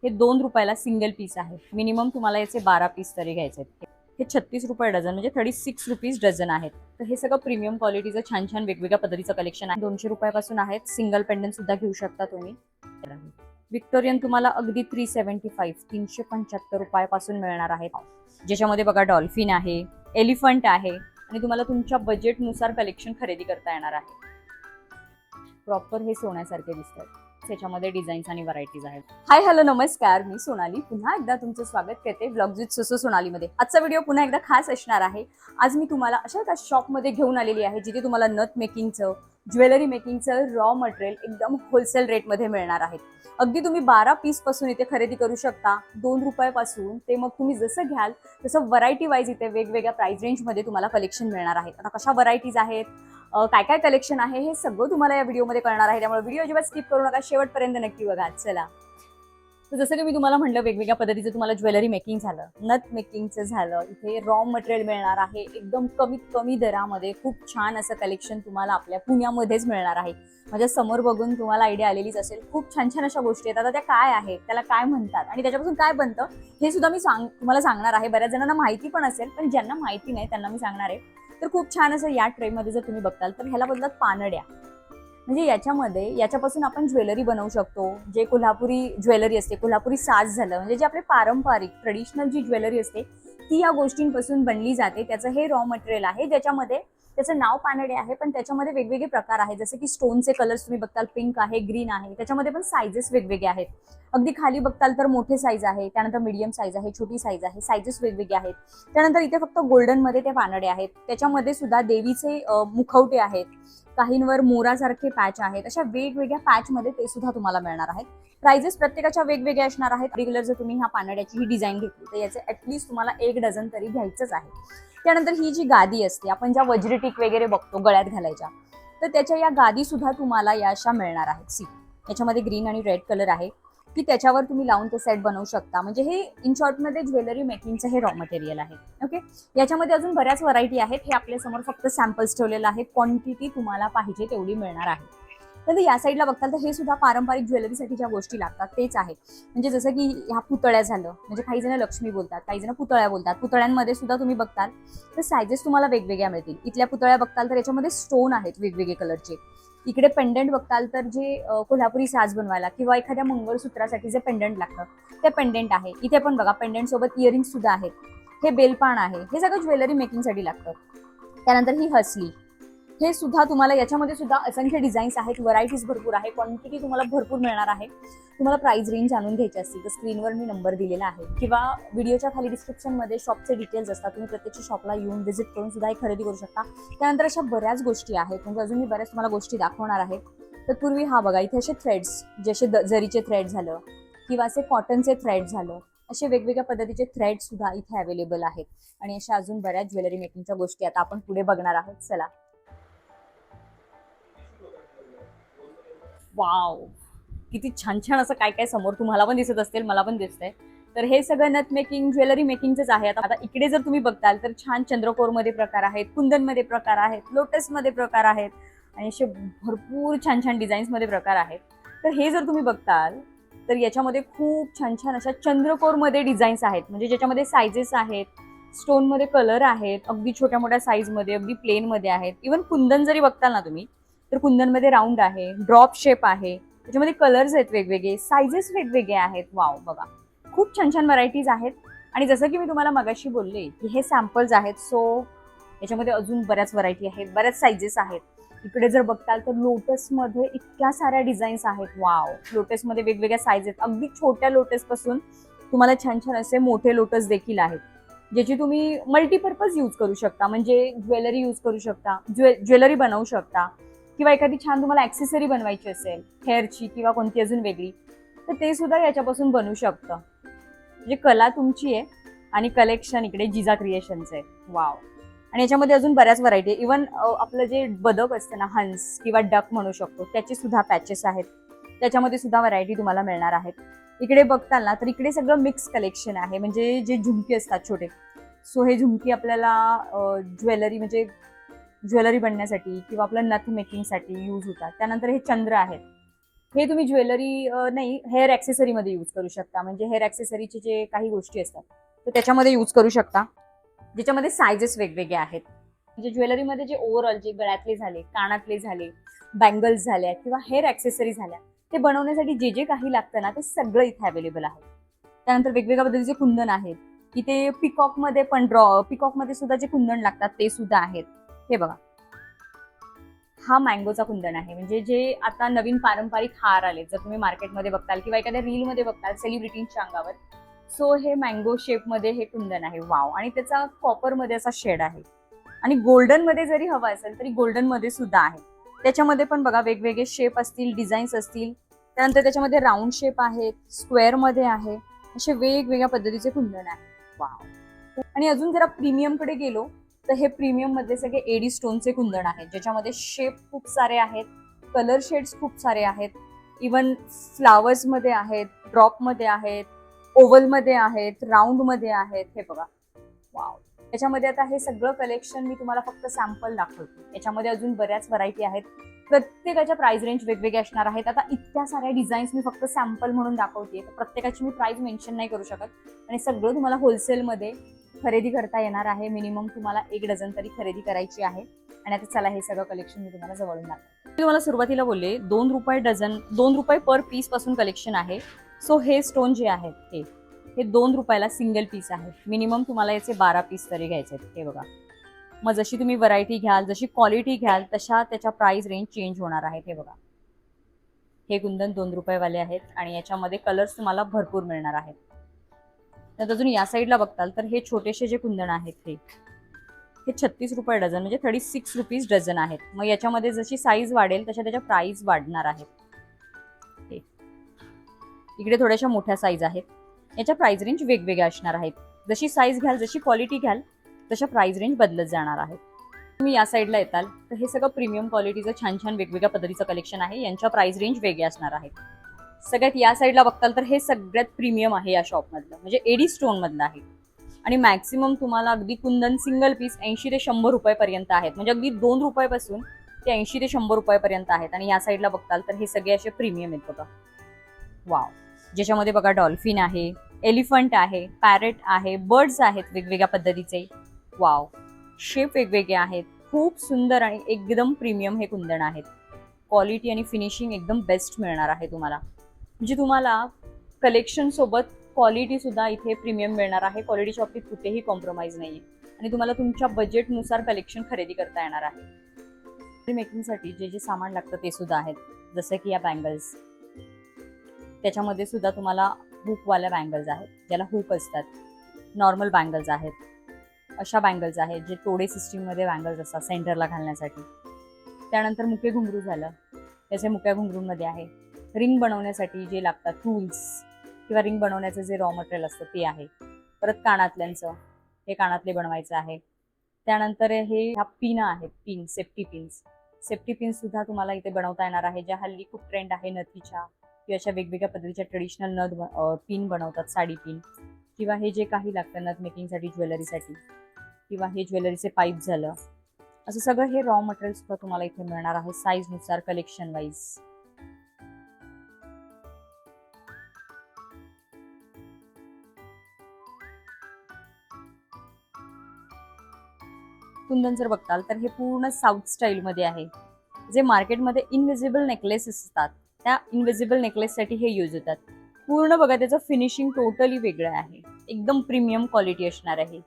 हे 2 रुपयाला single piece आहे. मिनिमम तुम्हाला याचे 12 पीस तरी घ्यायचे आहेत. हे 36 रुपये डझन म्हणजे 36 रुपीज डझन आहेत. तर हे सगळं प्रीमियम क्वालिटीचं छान छान वेगवेगळ्या पद्धतीचं कलेक्शन आहे. 200 रुपयापासून आहेत. सिंगल पेंडंट सुद्धा घेऊ शकता तुम्ही. विक्टोरियन तुम्हाला अगदी 375 रुपयापासून मिळणार आहेत. ज्याच्यामध्ये बघा डॉल्फिन आहे, एलिफंट आहे आणि तुम्हाला तुमच्या बजेटनुसार कलेक्शन खरेदी करता येणार आहे. प्रॉपर हे सोन्यासारखे दिसतात. त्याच्यामध्ये डिझाईन्स आणि व्हरायटीज आहेत. हाय हॅलो नमस्कार, मी सोनाली पुन्हा एकदा तुमचं स्वागत करते व्लॉग्स विथ सोसो सोनालीमध्ये. आजचा व्हिडिओ पुन्हा एकदा खास असणार आहे. आज मी तुम्हाला अशा एका शॉपमध्ये घेऊन आलेली आहे जिथे तुम्हाला नथ मेकिंगचं, ज्वेलरी मेकिंगचं रॉ मटेरियल एकदम होलसेल रेटमध्ये मिळणार आहे. अगदी तुम्ही 12 पीस पासून इथे खरेदी करू शकता. 2 रुपयापासून ते मग तुम्ही जसं घ्याल तसं व्हरायटी वाईज इथे वेगवेगळ्या प्राइस रेंजमध्ये तुम्हाला कलेक्शन मिळणार आहे. आता कशा व्हरायटीज आहेत, काय काय कलेक्शन आहे हे सगळं तुम्हाला या व्हिडिओमध्ये कळणार आहे. त्यामुळे व्हिडिओ अजिबात स्किप करू नका, शेवटपर्यंत नक्की बघा. चला, तर जसं की मी तुम्हाला म्हटलं, वेगवेगळ्या पद्धतीचं तुम्हाला ज्वेलरी मेकिंग झालं, नथ मेकिंगचं झालं, इथे रॉ मटेरियल मिळणार आहे एकदम कमीत कमी दरामध्ये. खूप छान असं कलेक्शन तुम्हाला आपल्या पुण्यामध्येच मिळणार आहे. माझ्या समोर बघून तुम्हाला आयडिया आलेलीच असेल. खूप छान छान अशा गोष्टी आहेत. आता त्या काय आहेत, त्याला काय म्हणतात आणि त्याच्यापासून काय बनतं हे सुद्धा मी तुम्हाला सांगणार आहे. बऱ्याच जणांना माहिती पण असेल, पण ज्यांना माहिती नाही त्यांना मी सांगणार आहे. तर खूप छान असं या ट्रेमध्ये जर तुम्ही बघताल तर ह्याला बोलतात पानड्या. म्हणजे याच्यापासून आपण ज्वेलरी बनवू शकतो. जे कोल्हापुरी ज्वेलरी असते, कोल्हापुरी साज झालं, म्हणजे जे आपले पारंपरिक ट्रेडिशनल जी ज्वेलरी असते ती या गोष्टींपासून बनली जाते. त्याचं हे रॉ मटेरियल आहे, ज्याच्यामध्ये त्याचं नाव पानडे आहे, पण त्याच्यामध्ये वेगवेगळे प्रकार आहेत. जसे की स्टोनचे कलर्स तुम्ही बघताल, पिंक आहे, ग्रीन आहे. त्याच्यामध्ये पण सायझेस वेगवेगळे आहेत. अगदी खाली बघताल तर मोठे साईज आहे, त्यानंतर मीडियम साईज आहे, छोटी साईज आहे, सायझेस वेगवेगळे आहेत. त्यानंतर इथे फक्त गोल्डन मध्ये ते पानडे आहेत. त्याच्यामध्ये सुद्धा देवीचे मुखवटे आहेत, काहींवर मोरासारखे पॅच आहेत. अशा वेगवेगळ्या पॅच मध्ये ते सुद्धा तुम्हाला मिळणार आहेत. प्राइजेस प्रत्येकाच्या वेगवेगळ्या असणार आहेत. रेग्युलर जर तुम्ही ह्या पानड्याची ही डिझाईन घेतली तर याचे ऍटलीस्ट तुम्हाला 1 डझन तरी घ्यायचंच आहे. त्यानंतर ही जी गादी असते, आपण ज्या वज्रटीक वगैरे बघतो गळ्यात घालायच्या, तर त्याच्या या गादी सुद्धा तुम्हाला या अशा मिळणार आहेत. सी, याच्यामध्ये ग्रीन आणि रेड कलर आहे की त्याच्यावर तुम्ही लावून ते सेट बनवू शकता. म्हणजे हे इन शॉर्टमध्ये ज्वेलरी मेकिंगचं हे रॉ मटेरियल आहे. ओके, याच्यामध्ये अजून बऱ्याच व्हरायटी आहेत. हे आपल्यासमोर फक्त सॅम्पल्स ठेवलेलं आहे. क्वांटिटी तुम्हाला पाहिजे तेवढी मिळणार आहे. तर या साईडला बघताल तर हे सुद्धा पारंपरिक ज्वेलरीसाठी ज्या गोष्टी लागतात तेच आहे. म्हणजे जसं की ह्या पुतळ्या झालं, म्हणजे काही जण लक्ष्मी बोलतात, काही जण पुतळ्या बोलतात. पुतळ्यांमध्ये सुद्धा तुम्ही बघताल तर सायझेस तुम्हाला वेगवेगळ्या मिळतील. इथल्या पुतळ्या बघताल तर याच्यामध्ये स्टोन आहेत वेगवेगळे कलरचे. इकडे पेंडंट बघताल तर जे कोल्हापुरी साज बनवायला किंवा एखाद्या मंगळसूत्रासाठी जे पेंडंट लागतं ते पेंडंट आहे. इथे पण बघा पेंडंट सोबत इयरिंग सुद्धा आहेत. हे बेलपान आहे. हे सगळं ज्वेलरी मेकिंगसाठी लागतं. त्यानंतर ही हसली, हे सुद्धा तुम्हाला याच्यामध्ये सुद्धा असंख्य डिझाईन्स आहेत, व्हरायटीज भरपूर आहे, क्वांटिटी तुम्हाला भरपूर मिळणार आहे. तुम्हाला प्राइस रेंज जाणून घ्यायची असतील तर स्क्रीनवर मी नंबर दिलेला आहे किंवा व्हिडिओच्या खाली डिस्क्रिप्शनमध्ये शॉपचे डिटेल्स असतात. तुम्ही प्रत्यक्ष शॉपला येऊन व्हिजिट करून सुद्धा हे खरेदी करू शकता. त्यानंतर अशा बऱ्याच गोष्टी आहेत, म्हणजे अजून मी बऱ्याच तुम्हाला गोष्टी दाखवणार आहे. तर पूर्वी हा बघा, इथे असे थ्रेड्स, जसे जरीचे थ्रेड झालं किंवा असे कॉटनचे थ्रेड झालं, असे वेगवेगळ्या पद्धतीचे थ्रेड सुद्धा इथे अवेलेबल आहेत. आणि अशा अजून बऱ्याच ज्वेलरी मेकिंगच्या गोष्टी आता आपण पुढे बघणार आहोत. चला. वाव, किती छान छान असं काय काय समोर तुम्हाला पण दिसत असतील, मला पण दिसतंय. तर हे सगळं नथ मेकिंग, ज्वेलरी मेकिंगच आहे. आता इकडे जर तुम्ही बघताल तर छान चंद्रकोर मध्ये प्रकार आहेत, कुंदन मध्ये प्रकार आहेत, लोटस मध्ये प्रकार आहेत आणि असे भरपूर छान छान डिझाईन्स मध्ये प्रकार आहेत. तर हे जर तुम्ही बघताल तर याच्यामध्ये खूप छान छान अशा चंद्रकोर मध्ये डिझाईन्स आहेत, म्हणजे ज्याच्यामध्ये सायझेस आहेत, स्टोन मध्ये कलर आहेत, अगदी छोट्या मोठ्या साईज मध्ये, अगदी प्लेन मध्ये आहेत. इव्हन कुंदन जरी बघताल ना तुम्ही तर कुंदन मध्ये राऊंड आहे, ड्रॉप शेप आहे, त्याच्यामध्ये कलर्स आहेत वेगवेगळे, सायझेस वेगवेगळे आहेत. वाव, बघा खूप छान छान व्हरायटीज आहेत. आणि जसं की मी तुम्हाला मगाशी बोलले की हे सॅम्पल्स आहेत, सो याच्यामध्ये अजून बऱ्याच व्हरायटी आहेत, बऱ्याच सायझेस आहेत. इकडे जर बघताल तर लोटस मध्ये इतक्या साऱ्या डिझाईन्स आहेत. वाव, लोटस मध्ये वेगवेगळ्या सायझेस, अगदी छोट्या लोटस पासून तुम्हाला छान छान असे मोठे लोटस देखील आहेत, ज्याची तुम्ही मल्टीपर्पज यूज करू शकता. म्हणजे ज्वेलरी यूज करू शकता, ज्वेलरी बनवू शकता किंवा एखादी छान तुम्हाला ऍक्सेसरी बनवायची असेल हेअरची किंवा कोणती अजून वेगळी, तर ते सुद्धा याच्यापासून बनू शकतं. म्हणजे कला तुमची आहे आणि कलेक्शन इकडे जिजा क्रिएशनचं आहे. वाव, आणि याच्यामध्ये अजून बऱ्याच व्हरायटी. इव्हन आपलं जे बदक असतं ना, हंस किंवा डक म्हणू शकतो, त्याचे सुद्धा पॅचेस आहेत. त्याच्यामध्ये सुद्धा व्हरायटी तुम्हाला मिळणार आहेत. इकडे बघताल ना तर इकडे सगळं मिक्स कलेक्शन आहे, म्हणजे जे झुमके असतात छोटे, सो हे झुमकी आपल्याला ज्वेलरी, म्हणजे ज्वेलरी बनण्यासाठी किंवा आपलं नथ मेकिंगसाठी यूज होतात. त्यानंतर हे चंद्र आहेत, हे तुम्ही ज्वेलरी नाही, हेअर ऍक्सेसरी मध्ये यूज करू शकता. म्हणजे हेअर ऍक्सेसरीचे जे काही गोष्टी असतात तर त्याच्यामध्ये यूज करू शकता, ज्याच्यामध्ये सायझेस वेगवेगळे आहेत. म्हणजे ज्वेलरीमध्ये जे ओव्हरऑल जे गळ्यातले झाले, कानातले झाले, बँगल्स झाल्या किंवा हेअर ऍक्सेसरी झाल्या, ते बनवण्यासाठी जे जे काही लागतं ना ते सगळं इथे अवेलेबल आहे. त्यानंतर वेगवेगळ्या पद्धतीचे कुंदन आहेत. इथे पिकॉकमध्ये पण पिकॉकमध्ये सुद्धा जे कुंदन लागतात ते सुद्धा आहेत. हे बघा, हा मँगोचा कुंदन आहे. म्हणजे जे आता नवीन पारंपरिक हार आले, जर तुम्ही मार्केटमध्ये बघताल किंवा एखाद्या रीलमध्ये बघताल सेलिब्रिटींच्या अंगावर, सो हे मँगो शेपमध्ये हे कुंदन आहे. वाव. आणि त्याचा कॉपरमध्ये असा शेड आहे. आणि गोल्डन मध्ये जरी हवा असेल तरी गोल्डन मध्ये सुद्धा आहे. त्याच्यामध्ये पण बघा वेगवेगळे शेप असतील, डिझाईन्स असतील. त्यानंतर त्याच्यामध्ये राऊंड शेप आहेत, स्क्वेअर मध्ये आहे, असे वेगवेगळ्या पद्धतीचे कुंदन आहे. वाव. आणि अजून जरा प्रीमियम कडे गेलो तर हे प्रीमियम मधले सगळे एडी स्टोनचे कुंदन आहेत, ज्याच्यामध्ये शेप खूप सारे आहेत, कलर शेड्स खूप सारे आहेत, इवन फ्लावर्स मध्ये आहेत, ड्रॉप मध्ये आहेत, ओव्हल मध्ये आहेत, राऊंड मध्ये आहेत. हे बघा, वाव. याच्यामध्ये आता हे सगळं कलेक्शन मी तुम्हाला फक्त सॅम्पल दाखवते. याच्यामध्ये अजून बऱ्याच व्हरायटी आहेत. प्रत्येकाच्या प्राइस रेंज वेगवेगळ्या असणार आहेत. आता इतक्या साऱ्या डिझाईन्स मी फक्त सॅम्पल म्हणून दाखवते, तर प्रत्येकाची मी प्राइस मेन्शन नाही करू शकत. आणि सगळं तुम्हाला होलसेलमध्ये खरेदी करता येणार आहे. मिनिमम तुम्हाला 1 डझन तरी खरेदी करायची आहे. आणि आता चला हे सगळं कलेक्शन मी तुम्हाला जवळून दाखवते. मी तुम्हाला सुरुवातीला बोलले 2 रुपये डझन, 2 रुपये पर पीस पासून कलेक्शन आहे. सो हे स्टोन जे आहेत हे 2 रुपयाला सिंगल पीस आहे. मिनिमम तुम्हाला याचे 12 पीस तरी घ्यायचे आहेत. हे बघा, मग जशी तुम्ही व्हरायटी घ्याल, जशी क्वालिटी घ्याल, तशा त्याच्या प्राइस रेंज चेंज होणार आहे. हे बघा, हे कुंदन 2 रुपयेवाले आहेत आणि याच्यामध्ये कलर्स तुम्हाला भरपूर मिळणार आहेत. तर अजून या साईडला बघताल तर हे छोटेसे जे कुंदन आहेत हे 36 रुपये डझन, म्हणजे 36 रुपीज डझन आहेत. मग याच्यामध्ये जशी साईज वाढेल तशा त्याच्या प्राइस वाढणार आहेत. इकडे थोड्याशा मोठ्या साईज आहेत. याच्या प्राइस रेंज वेगवेगळ्या असणार आहेत. जशी साईज घ्याल, जशी क्वालिटी घ्याल, तशा प्राइस रेंज बदलत जाणार आहेत. तुम्ही या साईडला येताल तर हे सगळं प्रीमियम क्वालिटीचं छान छान वेगवेगळ्या पद्धतीचं कलेक्शन आहे. यांच्या प्राइस रेंज वेगळ्या असणार आहेत. सगळ्यात या साईडला बघताल तर हे सगळ्यात प्रीमियम आहे या शॉपमधलं, म्हणजे एडी स्टोन मधलं आहे. आणि मॅक्सिमम तुम्हाला अगदी कुंदन सिंगल पीस 80 ते 100 रुपयापर्यंत आहेत. म्हणजे अगदी 2 रुपयापासून ते 80 ते 100 रुपयापर्यंत आहेत. आणि या साईडला बघताल तर हे सगळे असे प्रीमियम आहेत बघा. वाव. ज्याच्यामध्ये बघा डॉल्फिन आहे, एलिफंट आहे, पॅरेट आहे, बर्ड्स आहेत वेगवेगळ्या पद्धतीचे. वाव. शेप वेगवेगळे आहेत. खूप सुंदर आणि एकदम प्रीमियम हे कुंदन आहेत. क्वालिटी आणि फिनिशिंग एकदम बेस्ट मिळणार आहे तुम्हाला. म्हणजे तुम्हाला कलेक्शन सोबत क्वालिटी सुद्धा इथे प्रीमियम मिळणार आहे. क्वालिटीच्या बाबतीत कुठेही कॉम्प्रोमाइज नाहीये. आणि तुम्हाला तुमच्या बजेटनुसार कलेक्शन खरेदी करता येणार आहे. मेकिंगसाठी जे जे सामान लागतं ते सुद्धा आहेत. जसं की या बँगल्स, त्याच्यामध्ये सुद्धा तुम्हाला हुकवाल्या बँगल्स आहेत, ज्याला हुक असतात. नॉर्मल बँगल्स आहेत, अशा बँगल्स आहेत जे तोडे सिस्टीममध्ये बँगल्स असतात सेंटरला घालण्यासाठी. त्यानंतर मुके घुंगरू झालं, त्याचे मुक्या घुंगरूंमध्ये आहे. रिंग बनवण्यासाठी जे लागतात टूल्स किंवा रिंग बनवण्याचं जे रॉ मटेरियल असतं ते आहे. परत कानातल्यांचं, हे कानातले बनवायचं आहे. त्यानंतर हे ह्या पिन आहेत, pin, safety pins. Safety pins सुद्धा तुम्हाला इथे बनवता येणार आहे, ज्या हल्ली खूप ट्रेंड आहे नथीच्या किंवा अशा वेगवेगळ्या पद्धतीच्या ट्रेडिशनल नथ पिन बनवतात, साडी पिन. किंवा हे जे काही लागतं नथ मेकिंगसाठी, ज्वेलरीसाठी, किंवा हे ज्वेलरीचे पाईप झालं, असं सगळं हे रॉ मटेरियल सुद्धा तुम्हाला इथे मिळणार आहे साईजनुसार, कलेक्शन वाईज. कुंदन जर बघताल तर हे पूर्ण साऊथ स्टाईलमध्ये आहे. जे मार्केटमध्ये इनविजिबल नेकलेस असतात त्या इनविजिबल नेकलेससाठी हे यूज होतात. पूर्ण बघा त्याचं फिनिशिंग टोटली वेगळं आहे. एकदम प्रीमियम क्वालिटी असणार आहे.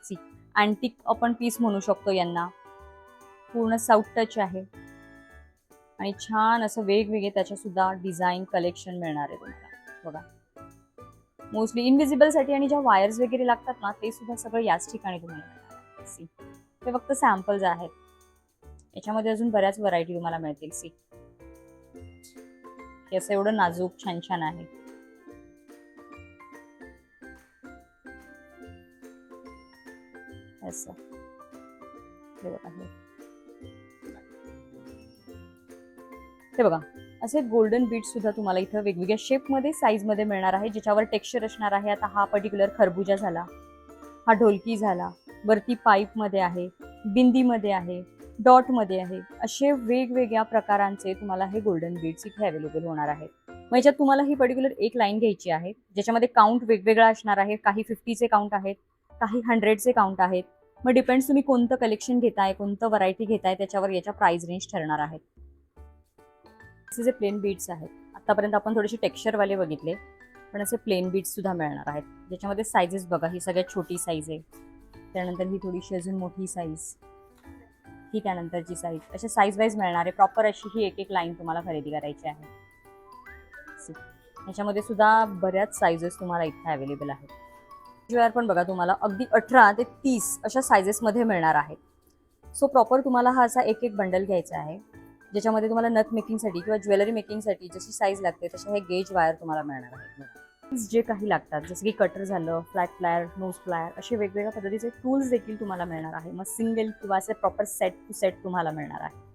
सी, अँटिक आपण पीस म्हणू शकतो यांना. पूर्ण साऊथ टच आहे आणि छान असं वेगवेगळे त्याच्या सुद्धा डिझाईन कलेक्शन मिळणार आहे तुम्हाला. बघा, मोस्टली इनविजिबल साठी आणि ज्या वायर्स वगैरे लागतात ना ते सुद्धा सगळं याच ठिकाणी तुम्हाला मिळणार. सी, ते फक्त सॅम्पल्स आहेत. याच्यामध्ये अजून बऱ्याच व्हरायटी तुम्हाला मिळतील. सी, हे असं एवढं नाजूक छान छान आहे. असं हे बघा, असे गोल्डन बीड्स सुद्धा तुम्हाला इथं वेगवेगळ्या शेपमध्ये, साईजमध्ये मिळणार आहे, ज्याच्यावर टेक्स्चर असणार आहे. आता हा पर्टिक्युलर खरबुजा झाला, हा ढोलकी झाला, वरती पाईपमध्ये आहे, बिंदीमध्ये आहे, डॉटमध्ये आहे. असे वेगवेगळ्या प्रकारांचे तुम्हाला हे गोल्डन बीड्स इथे अवेलेबल होणार आहेत. मग याच्यात तुम्हाला ही पर्टिक्युलर एक लाईन घ्यायची आहे, ज्याच्यामध्ये काउंट वेगवेगळा असणार आहे. काही 50चे काउंट आहेत, काही 100चे काउंट आहेत. मग डिपेंड्स तुम्ही कोणतं कलेक्शन घेताय, कोणतं व्हरायटी घेताय, त्याच्यावर याच्या प्राइस रेंज ठरणार आहेत. असे जे प्लेन बीड्स आहेत, आतापर्यंत आपण थोडेसे टेक्स्चरवाले बघितले, पण असे प्लेन बीड्स सुद्धा मिळणार आहेत, ज्याच्यामध्ये साईजेस बघा. ही सगळ्यात छोटी साईज आहे, त्यानंतर ही थोडीशी अजून मोठी साईज, ही त्यानंतरची साईज, अशा साईज वाईज मिळणार आहे. प्रॉपर अशी ही एक एक लाईन तुम्हाला खरेदी करायची आहे. याच्यामध्ये सुद्धा बऱ्याच साईजेस तुम्हाला इथे अवेलेबल आहेत. ज्वेलर पण बघा, तुम्हाला अगदी 18 ते 30 अशा साईजेसमध्ये मिळणार आहेत. सो प्रॉपर तुम्हाला हा असा एक एक बंडल घ्यायचा आहे, ज्याच्यामध्ये तुम्हाला नथ मेकिंगसाठी किंवा ज्वेलरी मेकिंगसाठी जशी साईज लागते तसे हे गेज वायर तुम्हाला मिळणार आहेत. जे काही लागतात, जसं की कटर झालं, फ्लॅट प्लायर, नोज प्लायर, असे वेगवेगळ्या पद्धतीचे टूल्स देखील तुम्हाला मिळणार आहे. मग सिंगल किंवा असे प्रॉपर सेट टू सेट तुम्हाला मिळणार आहे.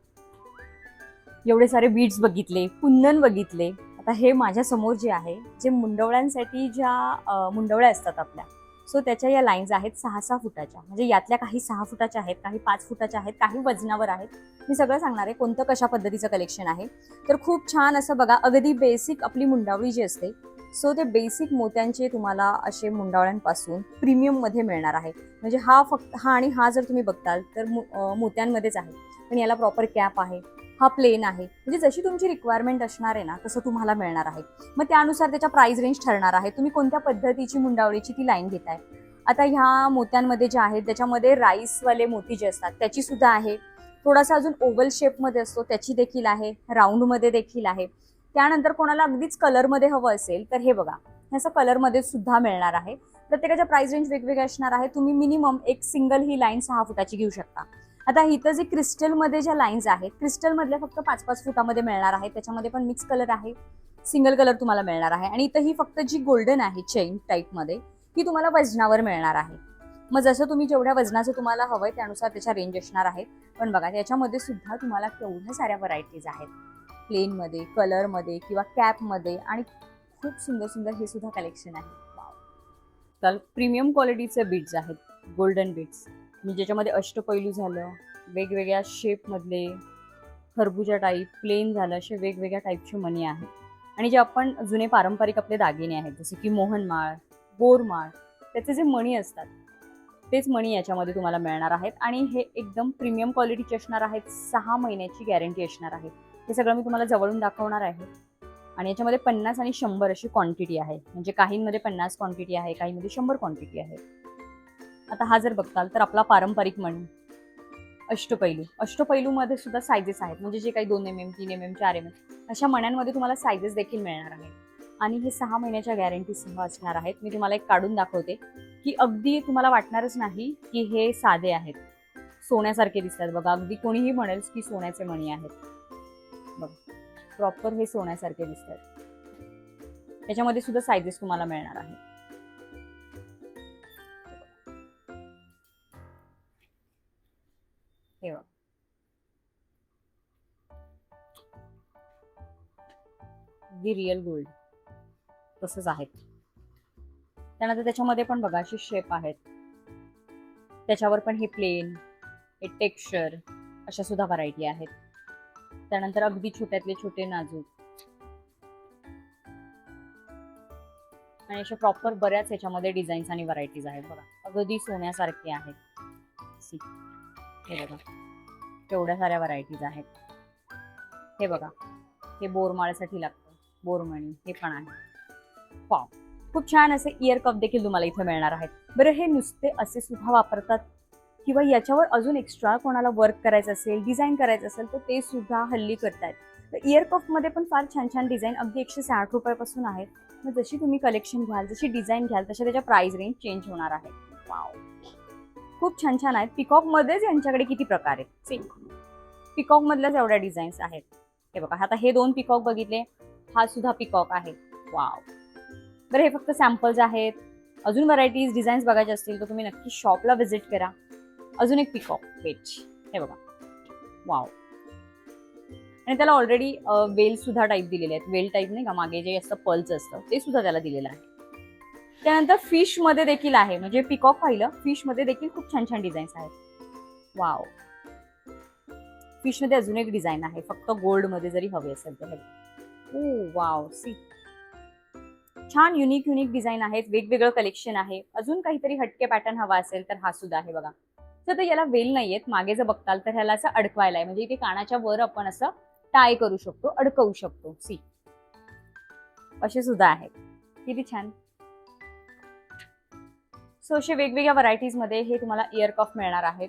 एवढे सारे बीड्स बघितले, कुंदन बघितले. आता हे माझ्या समोर जे आहे, जे मुंडवळ्यांसाठी ज्या मुंडवळ्या असतात आपल्या, सो त्याच्या या लाईन्स आहेत 6-6 फुटाच्या. म्हणजे यातल्या काही 6 फुटाच्या आहेत, काही 5 फुटाच्या आहेत, काही वजनावर आहेत. मी सगळं सांगणार आहे कोणतं कशा पद्धतीचं कलेक्शन आहे. तर खूप छान असं बघा, अगदी बेसिक आपली मुंडावळी जी असते, सो ते बेसिक मोत्यांचे तुम्हाला असे मुंडावळ्यांपासून प्रीमियममध्ये मिळणार आहे. म्हणजे हा आणि हा जर तुम्ही बघताल तर मोत्यांमध्येच आहे, पण याला प्रॉपर कॅप आहे. हा प्लेन आहे. म्हणजे जशी तुमची रिक्वायरमेंट असणार आहे ना, तसं तुम्हाला मिळणार आहे. मग त्यानुसार त्याच्या प्राइस रेंज ठरणार आहे. तुम्ही कोणत्या पद्धतीची मुंडावळीची ती लाईन घेताय. आता ह्या मोत्यांमध्ये जे आहेत, त्याच्यामध्ये राईसवाले मोती जे असतात त्याची सुद्धा आहे. थोडासा अजून ओव्हल शेपमध्ये असतो त्याची देखील आहे, राऊंडमध्ये देखील आहे. त्यानंतर कोणाला अगदीच कलरमध्ये हवं असेल तर हे बघा, हे असं कलरमध्ये सुद्धा मिळणार आहे. प्रत्येकाच्या प्राइस रेंज वेगवेगळे असणार आहे. तुम्ही मिनिमम एक सिंगल ही लाईन 6 फुटाची घेऊ शकता. आता इथं जे क्रिस्टलमध्ये ज्या लाईन्स आहेत, क्रिस्टलमधल्या फक्त 5-5 फुटामध्ये मिळणार आहे. त्याच्यामध्ये पण मिक्स कलर आहे, सिंगल कलर तुम्हाला मिळणार आहे. आणि इथं ही फक्त जी गोल्डन आहे चेन टाईपमध्ये, ही तुम्हाला वजनावर मिळणार आहे. मग जसं तुम्ही जेवढ्या वजनाचं तुम्हाला हवंय त्यानुसार त्याच्या रेंज असणार आहे. पण बघा, त्याच्यामध्ये सुद्धा तुम्हाला केवढ्या साऱ्या व्हरायटीज आहेत, प्लेनमध्ये, कलरमध्ये किंवा कॅपमध्ये, आणि खूप सुंदर सुंदर हे सुद्धा कलेक्शन आहे. तर प्रीमियम क्वालिटीचे बीड्स आहेत, गोल्डन बीड्स, म्हणजे ज्याच्यामध्ये अष्टपैलू झालं, वेगवेगळ्या शेपमधले, खरबुजा टाईप, प्लेन झालं, असे वेगवेगळ्या टाईपचे मणी आहेत. आणि जे आपण जुने पारंपरिक आपले दागिने आहेत, जसे की मोहनमाळ, बोरमाळ, त्याचे जे मणी असतात तेच मणी याच्यामध्ये तुम्हाला मिळणार आहेत. आणि हे एकदम प्रीमियम क्वालिटीचे असणार आहेत. 6 महिन्याची गॅरंटी असणार आहे. हे सगळं मी तुम्हाला जवळून दाखवणार आहे. आणि याच्यामध्ये 50 आणि 100 अशी क्वांटिटी आहे. म्हणजे काहींमध्ये 50 क्वांटिटी आहे, काहींमध्ये 100 क्वांटिटी आहे. आता हा जर बघताल तर आपला पारंपरिक मणी अष्टपैलूमध्ये सुद्धा सायझेस आहेत. म्हणजे जे काही 2 mm, 3 mm, 4 mm अशा मण्यांमध्ये तुम्हाला सायझेस देखील मिळणार आहेत. आणि हे 6 महिन्याच्या गॅरंटीसह असणार आहेत. मी तुम्हाला एक काढून दाखवते की अगदी तुम्हाला वाटणारच नाही की हे साधे आहेत, सोन्यासारखे दिसतात. बघा, अगदी कोणीही म्हणेल की सोन्याचे मणी आहेत. बघा, प्रॉपर हे सोन्यासारखे दिसतात. त्याच्यामध्ये सुद्धा सायझेस तुम्हाला मिळणार आहेत. हे बघा, दी रिअल गोल्ड तसंच आहेत. त्यानंतर त्याच्यामध्ये पण बघा अशी शेप आहेत, त्याच्यावर पण हे प्लेन, हे टेक्स्चर, अशा सुद्धा व्हरायटी आहेत. त्यानंतर अगदी छोट्यातले छोटे नाजूक, आणि अशा प्रॉपर बऱ्याच याच्यामध्ये डिझाईन्स आणि व्हरायटीज आहेत. बघा, अगदी सोन्यासारखे आहेत. हे बघा, केवढ्या साऱ्या व्हरायटीज आहेत. हे बघा, हे बोरमाळ्यासाठी लागतं, बोरमणी, हे पण आहे. वाव, खूप छान असे इयर कप देखील तुम्हाला इथे मिळणार आहेत. बरं, हे नुसते असे सुद्धा वापरतात किंवा याच्यावर अजून एक्स्ट्रा कोणाला वर्क करायचं असेल, डिझाईन करायचं असेल तर ते सुद्धा हल्ली करतायत. तर इयर कपमध्ये पण फार छान छान डिझाईन अगदी 160 रुपयापासून आहेत. मग जशी तुम्ही कलेक्शन घ्याल, जशी डिझाईन घ्याल, तशा त्याच्या प्राइस रेंज चेंज होणार आहे. वाव, खूप छान छान आहेत. पिकॉकमध्येच यांच्याकडे किती प्रकार आहेत. पिकॉक मधल्याच एवढ्या डिझाईन्स आहेत. हे बघा, आता हे 2 पिकॉक बघितले, हा सुद्धा पिकॉक आहे. वाव, बरं, हे फक्त सॅम्पल्स आहेत. अजून व्हरायटीज, डिझाईन्स बघायचे असतील तर तुम्ही नक्की शॉपला व्हिजिट करा. अजून एक पिकॉक वेच, हे बघा, वाव. आणि त्याला ऑलरेडी वेल सुद्धा टाईप दिलेले आहेत. वेल टाईप नाही का, मागे जे असतं पर्ल्स असतं ते सुद्धा त्याला दिलेलं आहे. त्यानंतर फिश मध्ये देखील आहे. म्हणजे पिकॉक पाहिलं, फिश मध्ये देखील खूप छान छान डिझाईन्स आहेत. वाव, फिशमध्ये अजून एक डिझाईन आहे, फक्त गोल्डमध्ये जरी हवी असेल तर. ओ वाव, सी, छान युनिक डिझाईन आहेत, वेगवेगळं कलेक्शन आहे. अजून काहीतरी हटके पॅटर्न हवा असेल तर हा सुद्धा आहे बघा. तर याला वेल नाहीयेत, मागे जर बघताल तर ह्याला असं अडकवायला आहे, म्हणजे इथे कानाच्या वर आपण असं टाय करू शकतो, अडकवू शकतो. सी, असे सुद्धा आहेत, किती छान. सो असे वेगवेगळ्या व्हरायटीज मध्ये हे तुम्हाला इयर कफ मिळणार आहेत.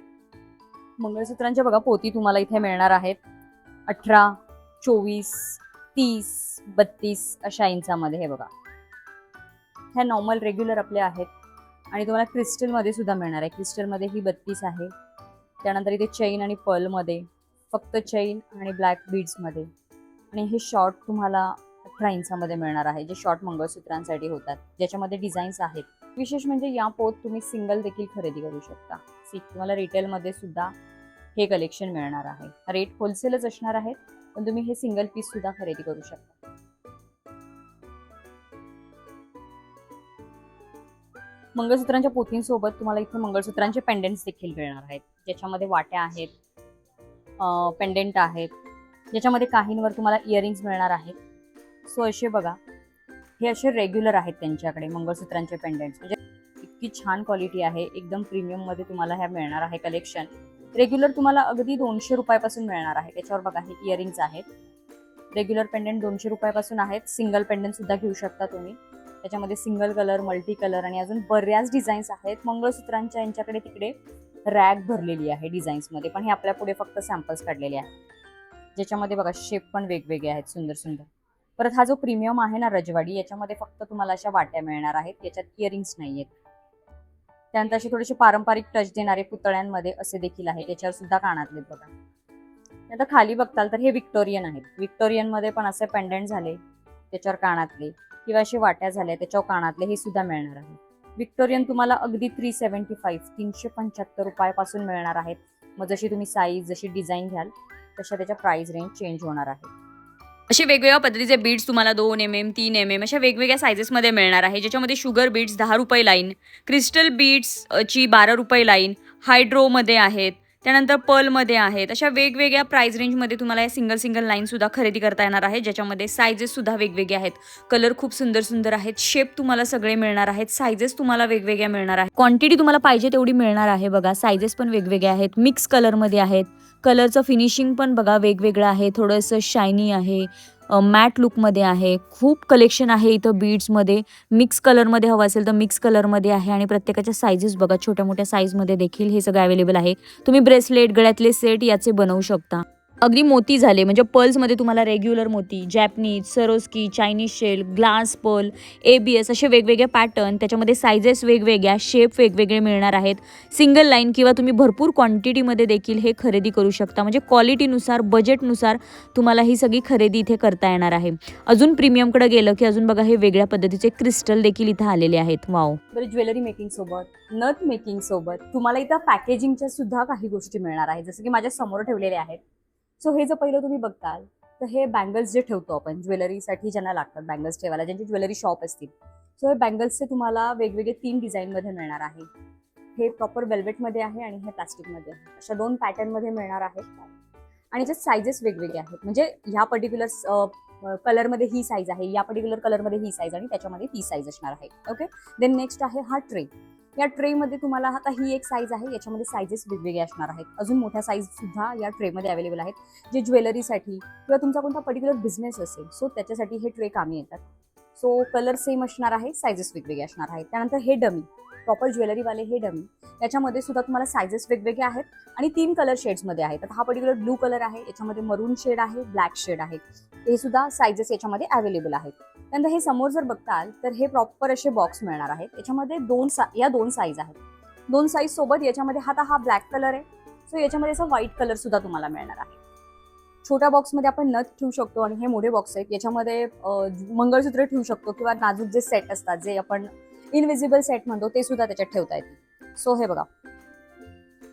मंगळसूत्रांच्या बघा पोती तुम्हाला इथे मिळणार आहेत 18, 24, 30, 32 अशा इंचामध्ये. हे बघा, ह्या नॉर्मल रेग्युलर आपल्या आहेत. आणि तुम्हाला क्रिस्टलमध्ये सुद्धा मिळणार आहे. क्रिस्टलमध्ये ही 32 आहे. त्यानंतर इथे चेन आणि पर्लमध्ये, फक्त चेन आणि ब्लॅक बीड्समध्ये. आणि हे शॉर्ट तुम्हाला 18 इंचामध्ये मिळणार आहे, जे शॉर्ट मंगळसूत्रांसाठी होतात, ज्याच्यामध्ये डिझाईन्स आहेत. विशेष म्हणजे या पोत तुम्ही सिंगल देखील खरेदी करू शकता. तुम्हाला रिटेलमध्ये सुद्धा हे कलेक्शन मिळणार आहे. रेट होलसेलच असणार आहे, पण तुम्ही हे सिंगल पीस सुद्धा खरेदी करू शकता. मंगळसूत्रांच्या पोतींसोबत तुम्हाला इथे मंगळसूत्रांचे पेंडेंट्स देखील मिळणार आहेत, ज्याच्यामध्ये वाट्या आहेत, पेंडेंट आहेत, ज्याच्यामध्ये काहींवर तुम्हाला इयरिंग्स मिळणार आहेत. सो असे बघा, हे असे रेग्युलर आहेत त्यांच्याकडे मंगळसूत्रांचे पेंडेंट्स, म्हणजे इतकी छान क्वालिटी आहे, एकदम प्रीमियम मध्ये तुम्हाला ह्या मिळणार आहे कलेक्शन. रेग्युलर तुम्हाला अगदी 200 रुपयापासून मिळणार आहे. त्याच्यावर बघा हे इयरिंग्स आहेत, रेग्युलर पेंडेंट 200 रुपयापासून आहेत. सिंगल पेंडेंट सुद्धा घेऊ शकता तुम्ही, त्याच्यामध्ये सिंगल कलर, मल्टी कलर आणि अजून बऱ्याच डिझाईन्स आहेत. मंगळसूत्रांच्या यांच्याकडे तिकडे रॅक भरलेली आहे डिझाईन्समध्ये, पण हे आपल्या पुढे फक्त सॅम्पल्स काढलेले आहेत, ज्याच्यामध्ये बघा शेप पण वेगवेगळे आहेत, सुंदर सुंदर. परत हा जो प्रीमियम आहे ना रजवाडी, याच्यामध्ये फक्त तुम्हाला अशा वाट्या मिळणार आहेत, याच्यात इयरिंग्स नाही आहेत. त्यानंतर असे थोडेसे पारंपरिक टच देणारे पुतळ्यांमध्ये असे देखील आहेत, त्याच्यावर सुद्धा कानातले बघा. आता खाली बघताल तर हे विक्टोरियन आहेत. विक्टोरियनमध्ये पण असे पेंडेंट झाले, त्याच्यावर कानातले, किंवा असे वाट्या झाल्या त्याच्यावर कानातले, हे सुद्धा मिळणार आहे. विक्टोरियन तुम्हाला अगदी 375 रुपयापासून मिळणार आहेत. मग जशी तुम्ही साईज, जशी डिझाईन घ्याल तशा त्याच्या प्राइस रेंज चेंज होणार आहे. असे वेगवेगळ्या पद्धतीचे बीड्स तुम्हाला 2 mm, 3 mm अशा वेगवेगळ्या सायझेसमध्ये मिळणार आहे, ज्याच्यामध्ये शुगर बीड्स 10 रुपये लाईन, क्रिस्टल बीड्स ची 12 रुपये लाईन, हायड्रोमध्ये आहेत, त्यानंतर पर्लमध्ये आहेत. अशा वेगवेगळ्या प्राइस रेंजमध्ये तुम्हाला या सिंगल लाईन सुद्धा खरेदी करता येणार आहे, ज्याच्यामध्ये सायझेस सुद्धा वेगवेगळे आहेत. कलर खूप सुंदर सुंदर आहेत, शेप तुम्हाला सगळे मिळणार आहेत, सायझेस तुम्हाला वेगवेगळ्या मिळणार आहेत. क्वांटिटी तुम्हाला पाहिजे तेवढी मिळणार आहे. बघा सायझेस पण वेगवेगळे आहेत, मिक्स कलरमध्ये आहेत. कलरचं फिनिशिंग पण बघा वेगवेगळं आहे, थोडंसं शायनी आहे, मॅट लुकमध्ये आहे. खूप कलेक्शन आहे इथं बीड्समध्ये. मिक्स कलरमध्ये हवं असेल तर मिक्स कलरमध्ये आहे. आणि प्रत्येकाच्या सायझेस बघा, छोट्या मोठ्या साईजमध्ये देखील हे सगळं अवेलेबल आहे. तुम्ही ब्रेसलेट, गळ्यातले सेट याचे बनवू शकता. अगदी मोती झाले, म्हणजे पर्ल्समध्ये तुम्हाला रेग्युलर मोती, Japanese, Swarovski, Chinese shell, glass pearl, ABS असे वेगवेगळे पॅटर्न, त्याच्यामध्ये सायझेस वेगवेगळ्या, शेप वेगवेगळे मिळणार आहेत. सिंगल लाईन किंवा तुम्ही भरपूर क्वांटिटीमध्ये देखील हे खरेदी करू शकता, म्हणजे क्वालिटीनुसार, बजेटनुसार तुम्हाला ही सगळी खरेदी इथे करता येणार आहे. अजून प्रीमियमकडे गेलं की अजून बघा हे वेगळ्या पद्धतीचे क्रिस्टल देखील इथे आलेले आहेत. वाव. बरं, ज्वेलरी मेकिंग सोबत, नथ मेकिंग सोबत तुम्हाला इथं पॅकेजिंगच्या सुद्धा काही गोष्टी मिळणार आहेत, जसं की माझ्या समोर ठेवलेले आहेत. सो हे जर पहिलं तुम्ही बघताल तर हे बँगल्स जे ठेवतो आपण ज्वेलरीसाठी, ज्यांना लागतात बँगल्स ठेवायला, ज्यांची ज्वेलरी शॉप असतील, सो हे बँगल्सचे तुम्हाला वेगवेगळे 3 डिझाईनमध्ये मिळणार आहे. हे प्रॉपर वेल्वेटमध्ये आहे आणि हे प्लास्टिकमध्ये आहे. अशा 2 पॅटर्नमध्ये मिळणार आहेत. आणि जे सायझेस वेगवेगळे आहेत, म्हणजे ह्या पर्टिक्युलर कलरमध्ये ही साईज आहे, या पर्टिक्युलर कलरमध्ये ही साईज आणि त्याच्यामध्ये ती साईज असणार आहे. ओके, देन नेक्स्ट आहे हा ट्रे. या ट्रेमध्ये तुम्हाला आता ही एक साईज आहे, याच्यामध्ये साईजेस वेगवेगळे असणार आहेत. अजून मोठ्या साईज सुद्धा या ट्रेमध्ये अवेलेबल आहेत, जे ज्वेलरीसाठी किंवा तुमचा कोणता पर्टिक्युलर बिझनेस असेल, सो त्याच्यासाठी हे ट्रे कामी येतात. सो कलर सेम असणार आहे, साईजेस वेगवेगळे असणार आहेत. त्यानंतर हे डमी, प्रॉपर ज्वेलरीवाले हे डमी, याच्यामध्ये सुद्धा तुम्हाला साईजेस वेगवेगळे आहेत आणि 3 कलर शेड्समध्ये आहेत. आता हा पर्टिक्युलर ब्लू कलर आहे, याच्यामध्ये मरून शेड आहे, ब्लॅक शेड आहे, हे सुद्धा साईजेस याच्यामध्ये अवेलेबल आहेत. त्यानंतर हे समोर जर बघताल तर हे प्रॉपर असे बॉक्स मिळणार आहेत. याच्यामध्ये 2 साईज आहेत. 2 साईज सोबत याच्यामध्ये हा ब्लॅक कलर आहे, सो याच्यामध्ये असं व्हाईट कलर सुद्धा तुम्हाला मिळणार आहे. छोट्या बॉक्समध्ये आपण नथ ठेवू शकतो आणि हे मोठे बॉक्स आहेत, याच्यामध्ये मंगळसूत्र ठेवू शकतो किंवा नाजूक जे सेट असतात, जे आपण इनविजिबल सेट म्हणतो, ते सुद्धा त्याच्यात ठेवता येतील. सो हे बघा,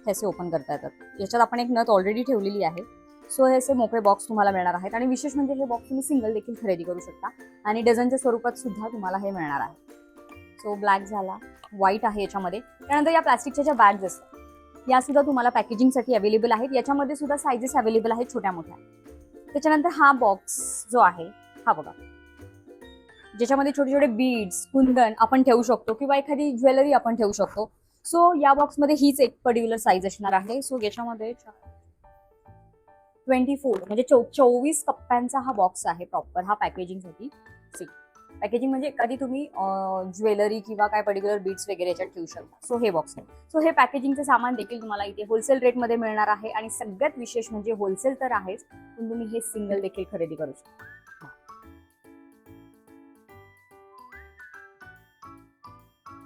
हे ओपन करता येतात. याच्यात आपण एक नथ ऑलरेडी ठेवलेली आहे. सो हे असे मोकळे बॉक्स तुम्हाला मिळणार आहेत. आणि विशेष म्हणजे हे बॉक्स तुम्ही सिंगल देखील खरेदी करू शकता आणि डझनच्या स्वरूपात सुद्धा तुम्हाला हे मिळणार आहे. सो ब्लॅक झाला, व्हाईट आहे याच्यामध्ये. त्यानंतर या प्लास्टिकच्या ज्या बॅग्स असतात, या सुद्धा तुम्हाला पॅकेजिंगसाठी अवेलेबल आहेत. याच्यामध्ये सुद्धा सायझेस अवेलेबल आहेत छोट्या मोठ्या. त्याच्यानंतर हा बॉक्स जो आहे हा बघा, ज्याच्यामध्ये छोटे छोटे बीड्स, कुंदन आपण ठेवू शकतो किंवा एखादी ज्वेलरी आपण ठेवू शकतो. सो या बॉक्समध्ये हीच एक पर्टिक्युलर साईज असणार आहे. सो याच्यामध्ये 24 म्हणजे 24 कप्प्यांचा हा बॉक्स आहे प्रॉपर, हा पॅकेजिंगसाठी. पॅकेजिंग म्हणजे एखादी तुम्ही ज्वेलरी किंवा काय पर्टिक्युलर बीड्स वगैरे याच्यात ठेवू शकता. सो हे बॉक्स आहे. सो हे पॅकेजिंगचं सामान देखील तुम्हाला इथे होलसेल रेटमध्ये मिळणार आहे. आणि सगळ्यात विशेष म्हणजे होलसेल तर आहेच, पण तुम्ही हे सिंगल देखील खरेदी करू शकता.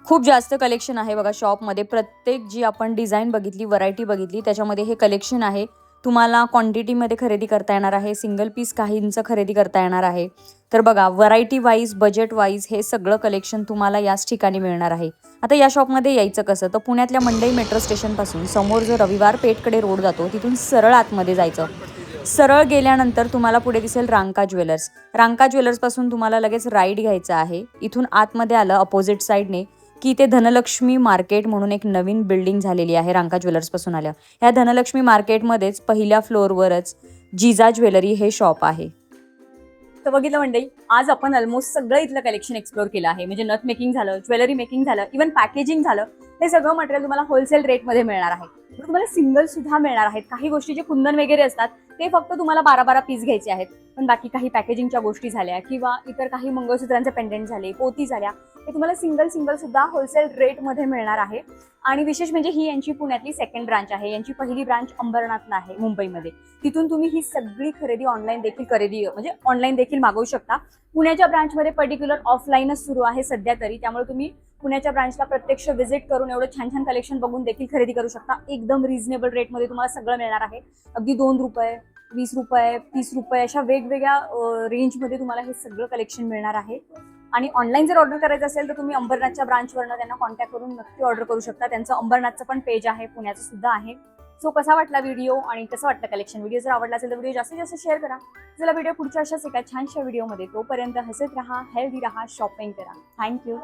खूप जास्त कलेक्शन आहे बघा शॉपमध्ये. प्रत्येक जी आपण डिझाईन बघितली, व्हरायटी बघितली, त्याच्यामध्ये हे कलेक्शन आहे. तुम्हाला क्वांटिटीमध्ये खरेदी करता येणार आहे, सिंगल पीस काहींचं खरेदी करता येणार आहे. तर बघा, व्हरायटी वाईज, बजेट वाईज हे सगळं कलेक्शन तुम्हाला याच ठिकाणी मिळणार आहे. आता या शॉपमध्ये यायचं कसं, तर पुण्यातल्या मंडई मेट्रो स्टेशनपासून समोर जो रविवार पेठकडे रोड जातो तिथून सरळ आतमध्ये जायचं. सरळ गेल्यानंतर तुम्हाला पुढे दिसेल रांका ज्वेलर्स. रांका ज्वेलर्सपासून तुम्हाला लगेच राईट घ्यायचं आहे. इथून आतमध्ये आलं अपोजिट साईडने की इथे धनलक्ष्मी मार्केट म्हणून एक नवीन बिल्डिंग झालेली आहे रांका ज्वेलर्सपासून आल्या. ह्या धनलक्ष्मी मार्केटमध्येच पहिल्या फ्लोअरवरच जिजा ज्वेलरी हे शॉप आहे. तर बघितलं मंडळी, आज आपण ऑलमोस्ट सगळं इथलं कलेक्शन एक्सप्लोर केलं आहे. म्हणजे नथ मेकिंग झालं, ज्वेलरी मेकिंग झालं, इव्हन पॅकेजिंग झालं. हे सगळं मटेरियल तुम्हाला होलसेल रेटमध्ये मिळणार आहे. तुम्हाला सिंगल सुद्धा मिळणार आहेत. काही गोष्टी जे कुंदन वगैरे असतात ते फक्त तुम्हाला 12-12 पीस घ्यायचे आहेत. पण बाकी काही पॅकेजिंगच्या गोष्टी झाल्या किंवा इतर काही मंगळसूत्रांचे पेंडेंट झाले, पोती झाल्या, हे तुम्हाला सिंगल सुद्धा होलसेल रेटमध्ये मिळणार आहे. आणि विशेष म्हणजे ही यांची पुण्यातली सेकंड ब्रांच आहे. यांची पहिली ब्रांच अंबरनाथला आहे मुंबईमध्ये. तिथून तुम्ही ही सगळी खरेदी ऑनलाईन देखील मागवू शकता. पुण्याच्या ब्रांचमध्ये पर्टिक्युलर ऑफलाईनच सुरू आहे सध्या तरी, त्यामुळे तुम्ही पुण्याच्या ब्रांचला प्रत्यक्ष व्हिजिट करून एवढं छान छान कलेक्शन बघून देखील खरेदी करू शकता. एकदम रिझनेबल रेटमध्ये तुम्हाला सगळं मिळणार आहे. अगदी ₹2, ₹20, ₹30 अशा वेगवेगळ्या रेंजमध्ये तुम्हाला हे सगळं कलेक्शन मिळणार आहे. आणि ऑनलाईन जर ऑर्डर करायचं असेल तर तुम्ही अंबरनाथच्या ब्रांचवरनं त्यांना कॉन्टॅक्ट करून नक्की ऑर्डर करू शकता. त्यांचं अंबरनाथचं पण पेज आहे, पुण्याचं सुद्धा आहे. सो कसा वाटला व्हिडिओ आणि कसं वाटलं कलेक्शन? व्हिडिओ जर आवडला असेल तर व्हिडिओ जास्तीत जास्त शेअर करा. चला भेटूया पुढच्या अशाच एका छानशा व्हिडिओमध्ये. तोपर्यंत हसत राहा, हेल्दी राहा, शॉपिंग करा. थँक्यू.